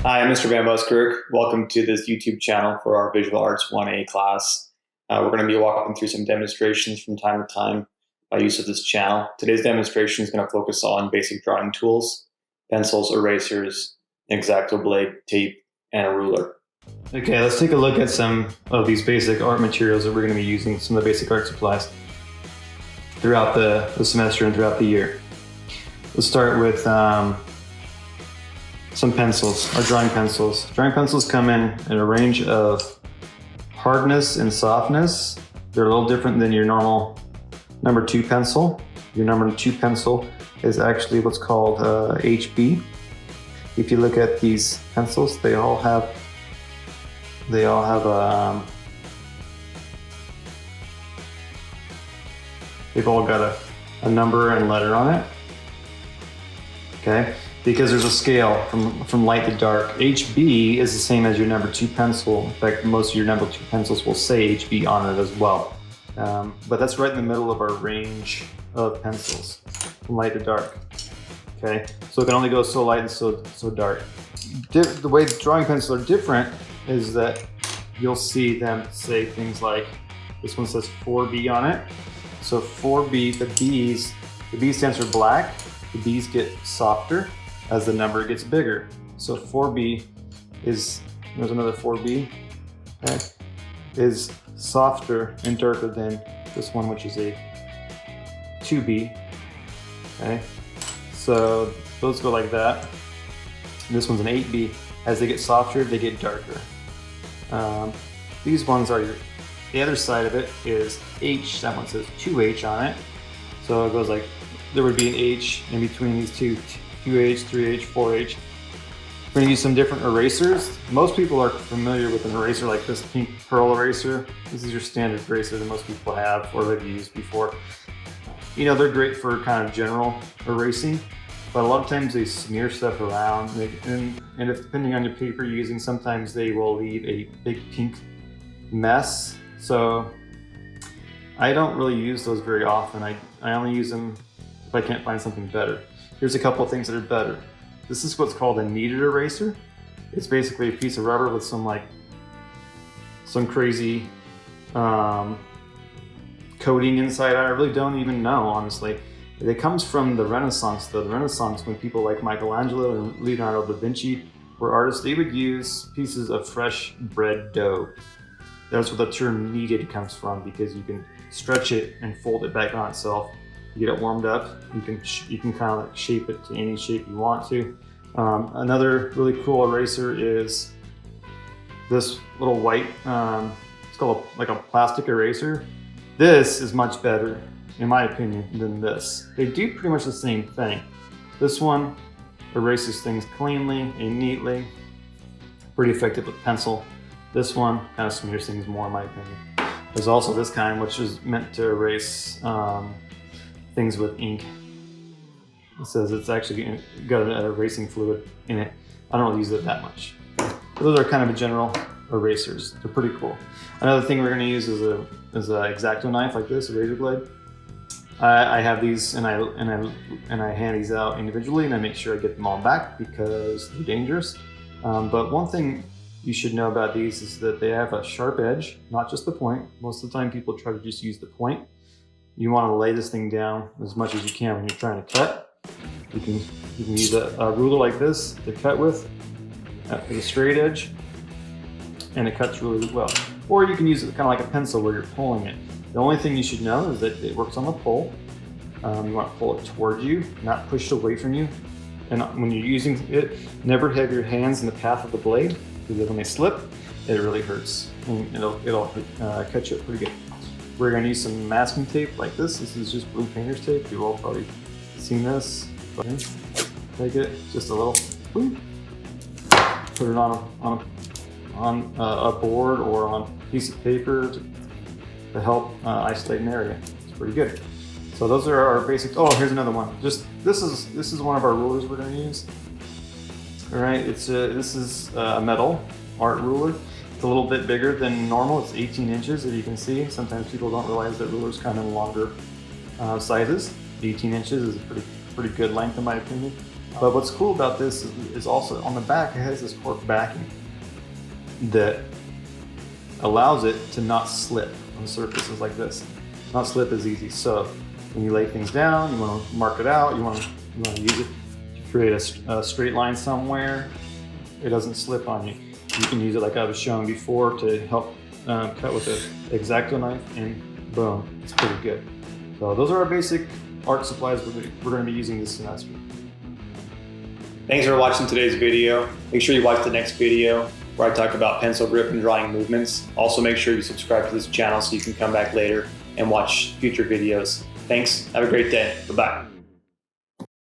Hi, I'm Mr. Van Buskirk. Welcome to this YouTube channel for our Visual Arts 1A class. We're going to be walking through some demonstrations from time to time by use of this channel. Today's demonstration is going to focus on basic drawing tools, pencils, erasers, an X-Acto blade, tape, and a ruler. Okay, let's take a look at some of these basic art materials that we're going to be using, some of the basic art supplies throughout the semester and throughout the year. Let's start with some pencils, our drawing pencils. Drawing pencils come in a range of hardness and softness. They're a little different than your normal number 2 pencil. Your number 2 pencil is actually what's called HB. If you look at these pencils, they've all got a number and letter on it. Okay, because there's a scale from light to dark. HB is the same as your number 2 pencil. In fact, most of your number 2 pencils will say HB on it as well. But that's right in the middle of our range of pencils, from light to dark. Okay, so it can only go so light and so dark. The way drawing pencils are different is that you'll see them say things like, this one says 4B on it. So 4B, the B stands for black. The B's get softer as the number gets bigger. So 4B is, there's another 4B, okay, is softer and darker than this one, which is a 2B. Okay, so those go like that. And this one's an 8B. As they get softer, they get darker. These ones are the other side of it is H. That one says 2H on it. So it goes like, there would be an H in between these two, 2H, 3H, 4H. We're gonna use some different erasers. Most people are familiar with an eraser like this pink pearl eraser. This is your standard eraser that most people have or have used before. You know, they're great for kind of general erasing, but a lot of times they smear stuff around. And if depending on your paper you're using, sometimes they will leave a big pink mess. So I don't really use those very often. I only use them if I can't find something better. Here's a couple of things that are better. This is what's called a kneaded eraser. It's basically a piece of rubber with some crazy coating inside. I really don't even know, honestly. It comes from the Renaissance, though. The Renaissance, when people like Michelangelo and Leonardo da Vinci were artists, they would use pieces of fresh bread dough. That's where the term kneaded comes from, because you can stretch it and fold it back on itself. You get it warmed up, you can kind of like shape it to any shape you want to. Another really cool eraser is this little white, it's called like a plastic eraser. This is much better, in my opinion, than this. They do pretty much the same thing. This one erases things cleanly and neatly, pretty effective with pencil. This one kind of smears things more, in my opinion. There's also this kind, which is meant to erase things with ink. It says it's actually got an erasing fluid in it. I don't really use it that much. But those are kind of general erasers. They're pretty cool. Another thing we're going to use is a X-Acto knife like this, a razor blade. I have these and I hand these out individually, and I make sure I get them all back because they're dangerous. But one thing you should know about these is that they have a sharp edge, not just the point. Most of the time people try to just use the point. You want to lay this thing down as much as you can when you're trying to cut. You can use a ruler like this to cut with a straight edge, and it cuts really well. Or you can use it kind of like a pencil where you're pulling it. The only thing you should know is that it works on the pull. You want to pull it towards you, not push it away from you. And when you're using it, never have your hands in the path of the blade, because when they slip, it really hurts. And it'll cut you up pretty good. We're going to use some masking tape like this. This is just blue painter's tape. You've all probably seen this. Take it, just a little, put it on a board or on a piece of paper to help isolate an area. It's pretty good. So those are our basic. Oh, here's another one. This is one of our rulers we're going to use. All right, this is a metal art ruler. It's a little bit bigger than normal. It's 18 inches, as you can see. Sometimes people don't realize that rulers come in longer sizes. 18 inches is a pretty good length in my opinion. But what's cool about this is also on the back, it has this cork backing that allows it to not slip on surfaces like this. Not slip as easy. So when you lay things down, you want to mark it out, you want to use it to create a straight line somewhere. It doesn't slip on you. You can use it like I was showing before to help cut with an X-Acto knife, and boom, it's pretty good. So those are our basic art supplies we're going to be using this semester. Thanks for watching today's video. Make sure you watch the next video where I talk about pencil grip and drawing movements. Also make sure you subscribe to this channel so you can come back later and watch future videos. Thanks, have a great day, bye-bye.